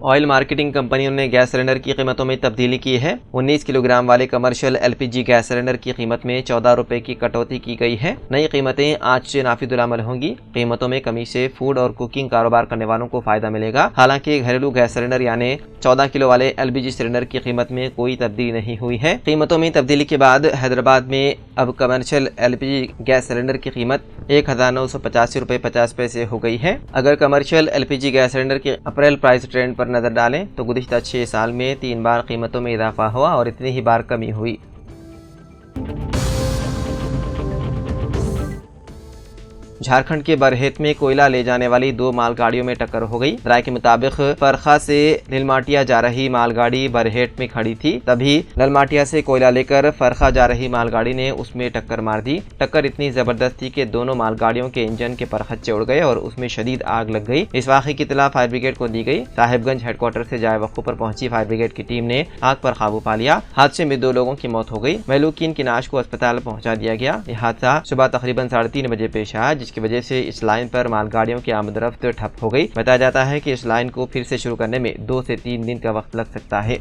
Oil marketing कंपनियों ने gas cylinder की कीमतों में तब्दीली की है। 19 किलोग्राम वाले कमर्शियल एलपीजी गैस सिलेंडर की कीमत में 14 रुपए की कटौती की गई है। नई कीमतें आज से नाफिजुल अमल होंगी। कीमतों में कमी से फूड और कुकिंग कारोबार करने वालों को फायदा मिलेगा। हालांकि घरेलू गैस सिलेंडर यानी 14 किलो वाले एलपीजी सिलेंडर की कीमत में कोई तब्दीली नहीं हुई है। कीमतों में तब्दीली के बाद हैदराबाद में अब कमर्शियल एलपीजी गैस सिलेंडर की कीमत 1985 रुपए 50 पैसे हो गई है। अगर कमर्शियल एलपीजी गैस सिलेंडर के अप्रैल प्राइस ट्रेंड पर नजर डालें तो गुज़िश्ता 6 साल में 3 बार कीमतों में इजाफा हुआ और इतनी ही बार कमी हुई। झारखंड के बरहेट में कोयला ले जाने वाली 2 मालगाड़ियों में टक्कर हो गई। राय के मुताबिक फरखा से ललमाटिया जा रही मालगाड़ी बरहेट में खड़ी थी, तभी ललमाटिया से कोयला लेकर फरखा जा रही मालगाड़ी ने उसमें टक्कर मार दी। टक्कर इतनी जबरदस्त थी कि दोनों मालगाड़ियों के इंजन के परखच्चे उड़ गए और उसमें शदीद आग लग गई। इस वाक़े की इत्तला फायर ब्रिगेड को दी गई। साहिबगंज हेडक्वार्टर से जाए वक़्फ़ पर पहुंची फायर ब्रिगेड की टीम ने आग पर काबू पा लिया। हादसे में 2 लोगों की मौत हो गई। महलूकीन की नाश को अस्पताल पहुंचा दिया गया। यह हादसा सुबह तकरीबन 3:30 बजे पेश आया, जिसकी वजह से इस लाइन पर मालगाड़ियों की आमदरफ्त ठप हो गई। बताया जाता है कि इस लाइन को फिर से शुरू करने में 2 से 3 दिन का वक्त लग सकता है।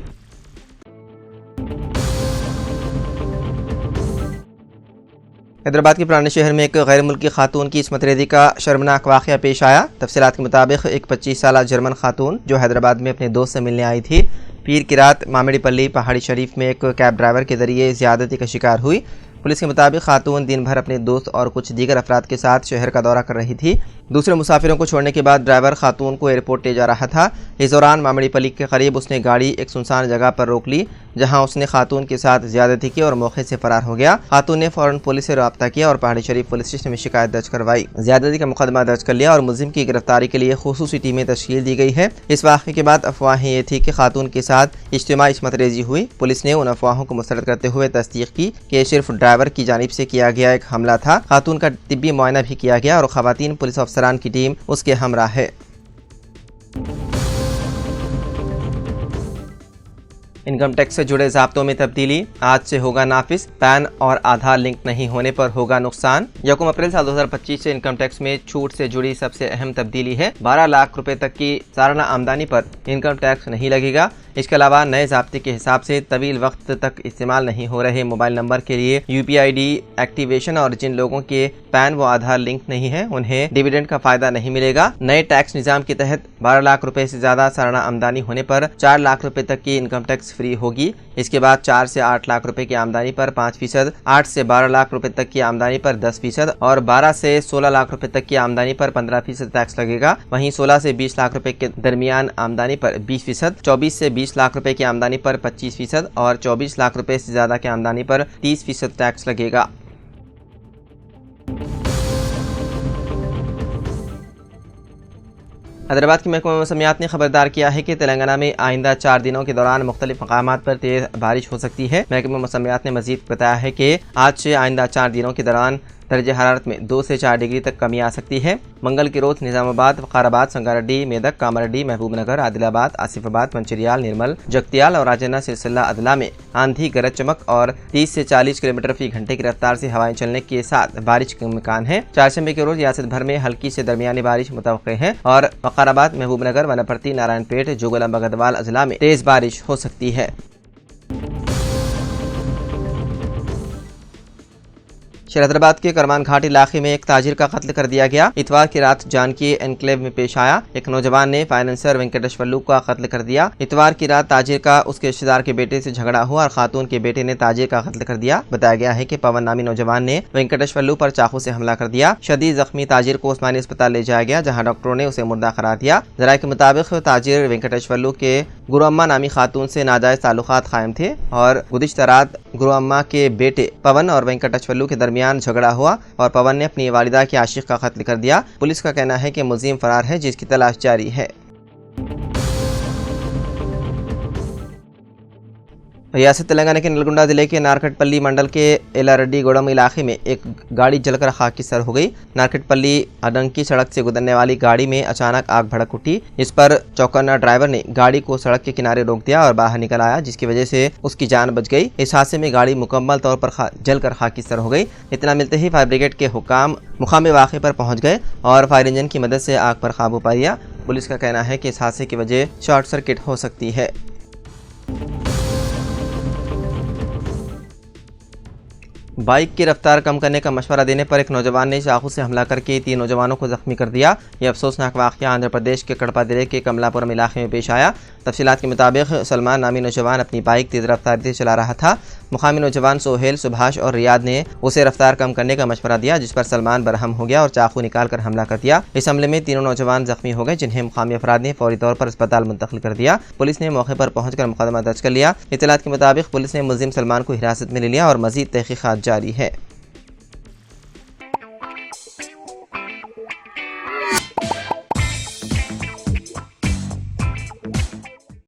हैदराबाद के पुराने शहर में एक गैर मुल्की खातून की इस्मत रेज़ी का शर्मनाक वाक़या पेश आया। तफसीलात के मुताबिक एक 25 साला जर्मन खातून जो हैदराबाद में अपने दोस्त से मिलने आई थी, पीर की रात मामिडीपल्ली पहाड़ी शरीफ में एक कैब ड्राइवर के जरिए ज़्यादती का शिकार हुई। पुलिस के मुताबिक खातून दिन भर अपने दोस्त और कुछ दीगर अफराद के साथ शहर का दौरा कर रही थी। दूसरे मुसाफिरों को छोड़ने के बाद ड्राइवर खातून को एयरपोर्ट ले जा रहा था। इस दौरान मामिडीपल्ली के करीब उसने गाड़ी एक सुनसान जगह पर रोक ली, जहां उसने खातून के साथ ज्यादती की और मौके से फरार हो गया। खातून ने फौरन पुलिस से रब्ता किया और पहाड़ी शरीफ पुलिस स्टेशन में शिकायत दर्ज करवाई। ज्यादती का मुकदमा दर्ज कर लिया और मुलजिम की गिरफ्तारी के लिए खुसूसी टीमें तश्कील दी गई है। इस वाक़े के बाद अफवाहें ये थी कि खातून के साथ इज्तिमाई इस्मत रेज़ी हुई। पुलिस ने उन अफवाहों को मुस्तरद करते हुए तस्दीक की कि सिर्फ ड्राइवर की जानिब से किया गया एक हमला था। खातून का तिब्बी मुआयना भी किया गया और खवातीन पुलिस अफसरान की टीम उसके हमरा है। इनकम टैक्स से जुड़े ज़ाब्तों में तब्दीली आज से होगा नाफिज। पैन और आधार लिंक नहीं होने पर होगा नुकसान। 1 अप्रैल साल 2025 से इनकम टैक्स में छूट से जुड़ी सबसे अहम तब्दीली है। 12 लाख रुपए तक की सालाना आमदनी पर इनकम टैक्स नहीं लगेगा। इसके अलावा नए ज़ाब्ते के हिसाब से तवील वक्त तक इस्तेमाल नहीं हो रहे मोबाइल नंबर के लिए UPID एक्टिवेशन और जिन लोगों के पैन व आधार लिंक नहीं है उन्हें डिविडेंड का फायदा नहीं मिलेगा। नए टैक्स निज़ाम के तहत 12 लाख रुपए से ज़्यादा सालाना आमदनी होने पर 4 लाख रुपए तक की इनकम टैक्स फ्री होगी। इसके बाद 4 से 8 लाख रुपए की आमदनी पर 5%, 8 से 12 लाख रुपए तक की आमदनी पर 10% और 12 से 16 लाख रुपए तक की आमदनी पर 15% टैक्स लगेगा। वहीं 16 से 20 लाख रुपए के दरमियान आमदनी पर 20%, 24 से 20 लाख रुपए की आमदनी पर 25% और 24 लाख रुपए से ज्यादा की आमदनी पर 30% टैक्स लगेगा। हैदराबाद की महकमा मौसमियात ने खबरदार किया है कि तेलंगाना में आइंदा 4 दिनों के दौरान मुख्तलिफ मकामात पर तेज बारिश हो सकती है। महकमा मौसमियात ने मजीद बताया है कि आज से आइंदा 4 दिनों के दौरान दर्जे हरारत में 2 से 4 डिग्री तक कमी आ सकती है। मंगल के रोज निजामाबाद, वकाराबाद, संगारेड्डी, मेदक, कामारेड्डी, महबूबनगर, आदिलाबाद, आसिफाबाद, मंचिरियाल, निर्मल, जगतियाल और राजन्ना सिलसिला अदला में आंधी, गरज चमक और 30 से 40 किलोमीटर फी घंटे की रफ्तार से हवाएं चलने के साथ बारिश का इम्कान है। चारशंबे के रोज रियासत भर में हल्की से दरमियानी बारिश मुतवक्के है और वकाराबाद, महबूबनगर, वनपर्ती, नारायणपेट, जोगलम्बा, गढ़वाल अजला में तेज बारिश हो सकती है। शहजादाबाद के करमान घाट इलाके में एक ताजिर का कत्ल कर दिया गया। इतवार की रात जानकी एनक्लेव में पेश आया। एक नौजवान ने फाइनेंसर वेंकटेश्वरलू का कत्ल कर दिया। इतवार की रात ताजिर का उसके रिश्तेदार के बेटे से झगड़ा हुआ और खातून के बेटे ने ताजिर का कत्ल कर दिया। बताया गया है कि पवन नामी नौजवान ने वेंकटेश्वरलू पर चाकू से हमला कर दिया। शदीद जख्मी ताजिर को उस्मानी अस्पताल ले जाया गया, जहाँ डॉक्टरों ने उसे मुर्दा करार दिया। जराये के मुताबिक ताजिर वेंकटेश्वरलू के गुरुअम्मा नामी खातून से नाजायज ताल्लुकात कायम थे और गुज़िश्ता रात गुरुअम्मा के बेटे पवन और वेंकटेश्वरलू के दरमियान झगड़ा हुआ और पवन ने अपनी वालिदा के आशिक का कत्ल कर दिया। पुलिस का कहना है कि मुलजिम फरार है, जिसकी तलाश जारी है। रियासत तेलंगाना के नलगुंडा जिले के नारकटपल्ली मंडल के एलारेड्डीगुडम इलाके में एक गाड़ी जलकर खाकी सर हो गई। नारकटपल्ली अडंकी सड़क से गुजरने वाली गाड़ी में अचानक आग भड़क उठी, जिस पर चौकन्ना ड्राइवर ने गाड़ी को सड़क के किनारे रोक दिया और बाहर निकल आया, जिसकी वजह से उसकी जान बच गई। इस हादसे में गाड़ी मुकम्मल तौर पर जलकर खाकी सर हो गई। इतना मिलते ही फायर ब्रिगेड के हुक्काम मुकाम वाक़े पर पहुंच गए और फायर इंजन की मदद से आग पर काबू पा लिया। पुलिस का कहना है कि इस हादसे की वजह शॉर्ट सर्किट हो सकती है। बाइक की रफ्तार कम करने का मशवरा देने पर एक नौजवान ने चाकू से हमला करके 3 नौजवानों को जख्मी कर दिया। यह अफसोसनाक वाक़या आंध्र प्रदेश के कड़पा जिले के कमलापुरम इलाके में पेश आया। तफसीलात के मुताबिक सलमान नामी नौजवान अपनी बाइक तेज रफ्तार से चला रहा था। मुकामी नौजवान सोहेल, सुभाष और रियाद ने उसे रफ्तार कम करने का मशवरा दिया, जिस पर सलमान बरहम हो गया और चाकू निकाल कर हमला कर दिया। इस हमले में तीनों नौजवान जख्मी हो गए, जिन्हें मुकामी अफराद ने फौरी तौर पर अस्पताल मुंतकिल कर दिया। पुलिस ने मौके पर पहुंचकर मुकदमा दर्ज कर लिया। इत्तलात के मुताबिक पुलिस ने मुलजिम सलमान को हिरासत में ले लिया और मजीद तहकीकात जारी है।